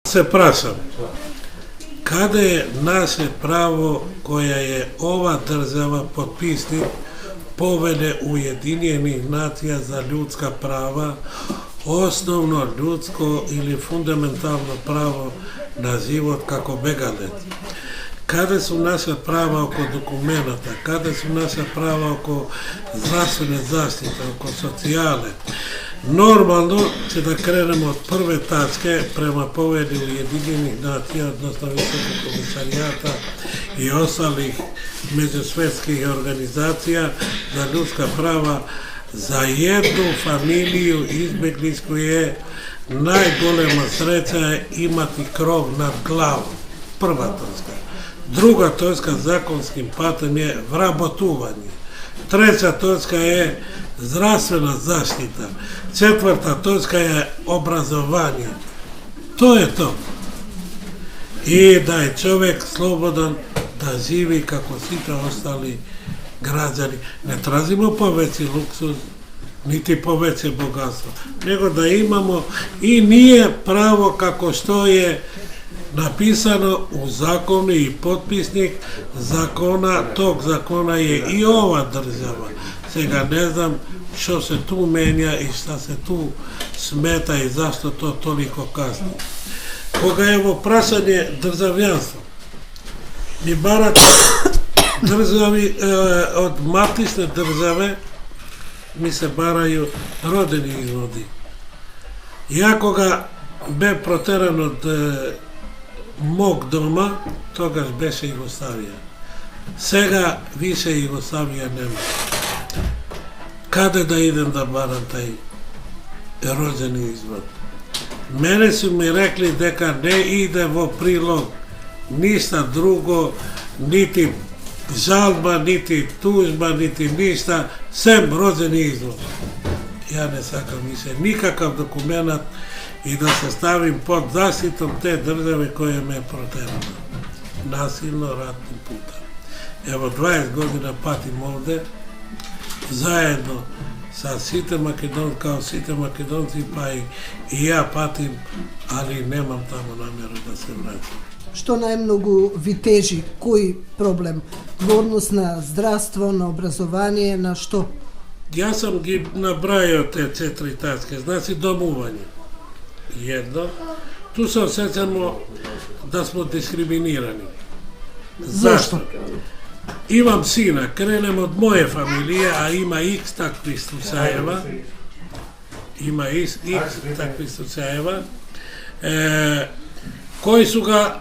Se prašam, kada je naše pravo koja je ova država potpisnik Povelje Ujedinjenih nacija za ljudska prava, osnovno ljudsko ili fundamentalno pravo na život kako begalet. Kada su naša prava oko dokumenata, kada su naša prava oko zdravstvene zaštite, oko socijale, normalno će da krenemo od prve tačke prema Povelji Ujedinjenih nacija, odnosno Visokog komisarijata i ostalih međusvetskih organizacija za ljudska prava. Za jednu familiju izbjegličku je najgolema sreća imati krov nad glavom. Prva točka. Druga točka zakonskim putem je vrabotovanje. Treća točka je zdravstvena zaštita. Četvrta točka je obrazovanje. To je to. I da je čovjek slobodan da živi kako svi ostali građani. Ne tražimo poveći luksuz, niti poveće bogatstvo, nego da imamo i nije pravo kako što je napisano u zakonu i potpisnik zakona, tog zakona je i ova država. Svega ne znam što se tu menja i šta se tu smeta i zašto to toliko kasni. Koga je ovo prašanje državljanstva, mi barate državi, od matične države mi se baraju rodeni izvodi. Iako ga be proteran od mog doma, toga beše Jugoslavija. Svega više Jugoslavija nema. Kada da idem da baram taj rođeni izvod? Mene su mi rekli deka ne ide u prilog ništa drugo, niti žalba, niti tužba, niti ništa, sem rođeni izvod. Ja ne sakam više nikakav dokument i da se stavim pod zaštitom te države koja me je proterala. Nasilno, ratnim putem. Evo, 20 godina patim ovde, zajedno sa site Makedonci, kao site Makedonci, pa i ja patim, ali nemam tamo namjeru da se vraćam. Što najmnogo vi teži? Koji problem? Odnos na zdravstvo, na obrazovanje, na što? Ja sam gi nabrajao te 4 tačke. Znači domovanje. Jedno. Tu se osjećamo da smo diskriminirani. Zašto? Imam sina, krenem od moje familije, a ima x takvih slučajeva. Ima x takvih slučajeva koji su ga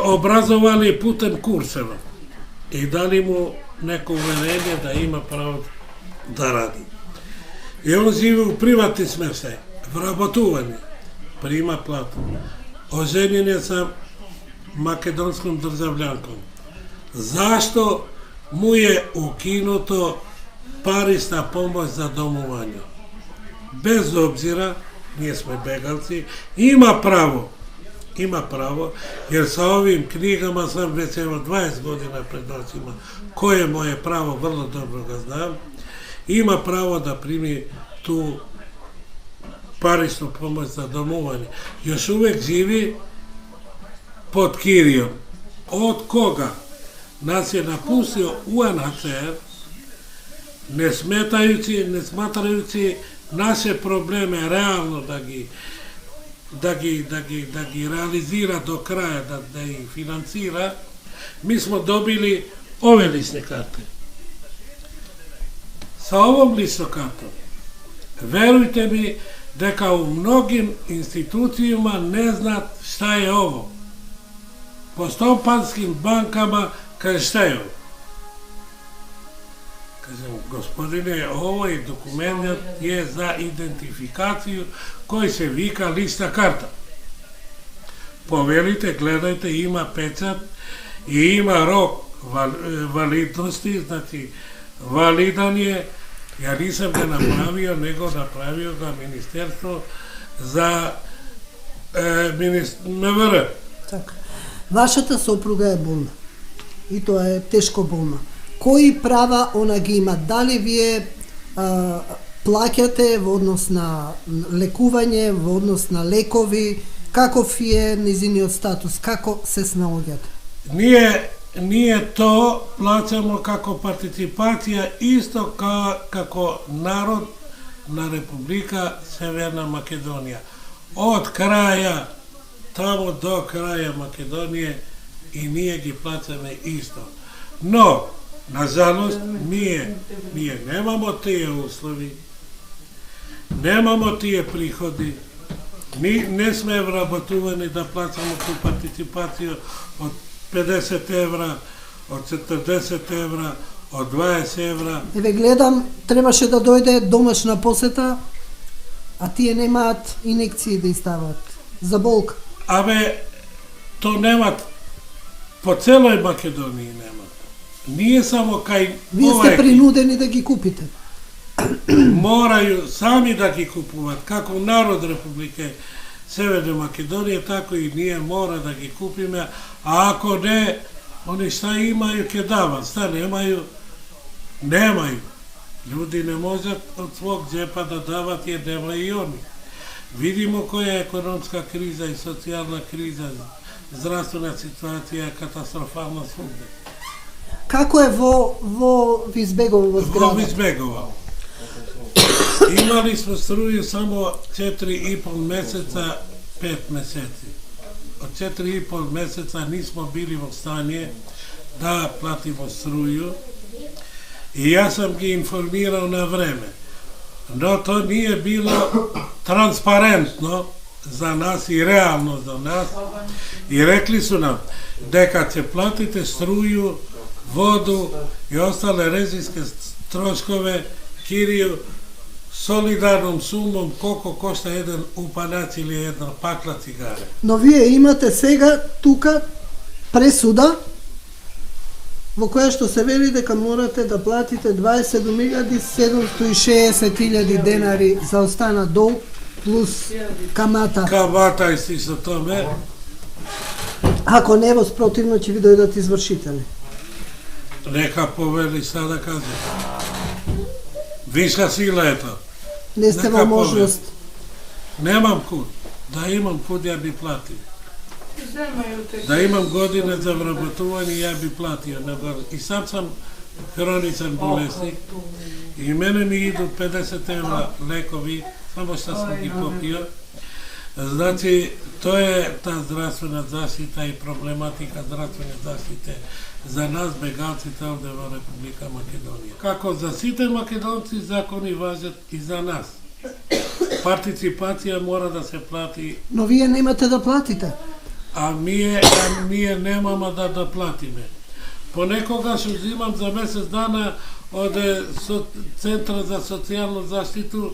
obrazovali putem kurseva i dali mu neko uverenje da ima pravo da radi. I on živi u privatni smještaj, vrabotovanje, prima platu. Oženjen je sa makedonskom državljankom. Zašto mu je ukinuto parista pomoć za domovanje? Bez obzira, nije smo begalci, ima pravo, jer sa ovim knjigama sam već 20 godina pred očima, koje moje pravo, vrlo dobro ga znam, ima pravo da primi tu parisnu pomoć za domovanje. Još uvijek živi pod kirijom. Od koga? Nas je napustio UNHCR, ne smatrajući naše probleme realno da gi realizira do kraja, da ih financira. Mi smo dobili ove lične karte. Sa ovom ličnom kartom, verujte mi, deka u mnogim institucijama ne zna šta je ovo. Po stopanskim bankama kaže šta je ovo. Kažem, gospodine, ovaj dokument je za identifikaciju koji se vika lista karta. Povelite, gledajte, ima pečat i ima rok validnosti, znači validan je. Ja nisam ga napravio, nego napravio ga Ministarstvo za МВР. Така. Вашата сопруга е болна. И тоа е тешко болна. кои права она ги има? Дали вие плаќате во однос на лекување, во однос на лекови, каков е низиниот статус, како се снаоѓате? Ние то плаќамо како партиципација исто како народ на Република Северна Македонија. Од краја, тамо до краја Македонија и ние ги плаќаме исто. Но, нажалост, ние немамо тие услови, немамо тие приходи, не сме вработувани да плаќаме ту партиципација од 50 евра, од 40 евра, од 20 евра. Еве гледам, требаше да дојде домашна посета, а тие немаат инекции да истават за болка. Абе, то немат, по целој Македонија немат. Ние само кај Вие сте принудени да ги купите. Морају сами да ги купуваат, како народ Република Северна Македонија, тако и ние мора да ги купиме, а ако не, они šta имају ќе дават, šta немају, немају. Луѓе не можат од свог джепа да дават, ја нема и они. Видимо која е економска криза и социјална криза, здравствена ситуација е катастрофална свугде. Како е во Визбегово во зграда? Во Визбегово. Имали сме струја само 4,5 месеца, 5 месеци. Од 4,5 месеца нисмо били во стanje да платимо струју и јас сам ги информирал на време. Но то nije bilo transparentno za nas i realno za nas i rekli su nam дека će platite struju, vodu i ostale režijske troškove kiriju solidarnom sumom колку кошта еден упалац или една пакла цигаре. Но вие имате сега тука пресуда во која што се вели дека морате да платите 27.760.000 денари за остана долг плюс камата. Камата и со томе. Ако не во спротивно ќе ви дојдат извршители. Нека повели сега да каже. Виша сила ето. Не сте во можност. Немам куд. Да имам куд, ја би платил. Да имам година за вработување, ја би платил. И сам сам хроничен болесник. И мене ми иду 50 евра лекови, само што сам ги попио. Значи, тоа е таа здравствена заштита и проблематика здравствена заштите за нас, бегалците овде во Република Македонија. Како за сите македонци, закони важат и за нас. Партиципација мора да се плати. Но вие немате да платите. А ние немаме да платиме. Понекогаш узимам за месец дана од Центра за социјална заштиту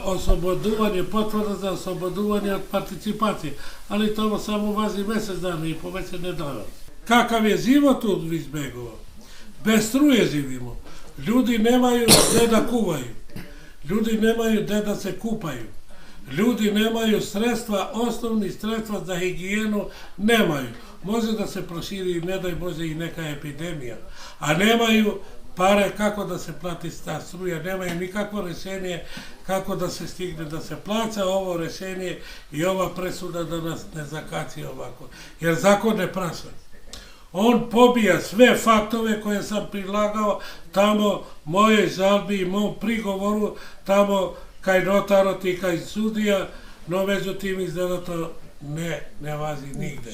освободување, потврда за освободување од партиципација. Али тоа само важи месец дана и повеќе не дават. Какав е животот во Визбегово? Без струја живимо. Луѓе немају де да кувају. Луѓе немају де да се купају. Луѓе немају средства, основни средства за хигиену немају. Може да се прошири, не дај Боже, и нека епидемија. А немају паре како да се плати таа струја, немају никакво решение како да се стигне да се плаќа ово решение и ова пресуда да нас не закачи овако. Јер закон не праша. Он побија све фактове кои сам прилагал тамо моје жалби и мој приговору тамо кај нотарот и кај судија, но меѓутим изгледато не важи нигде.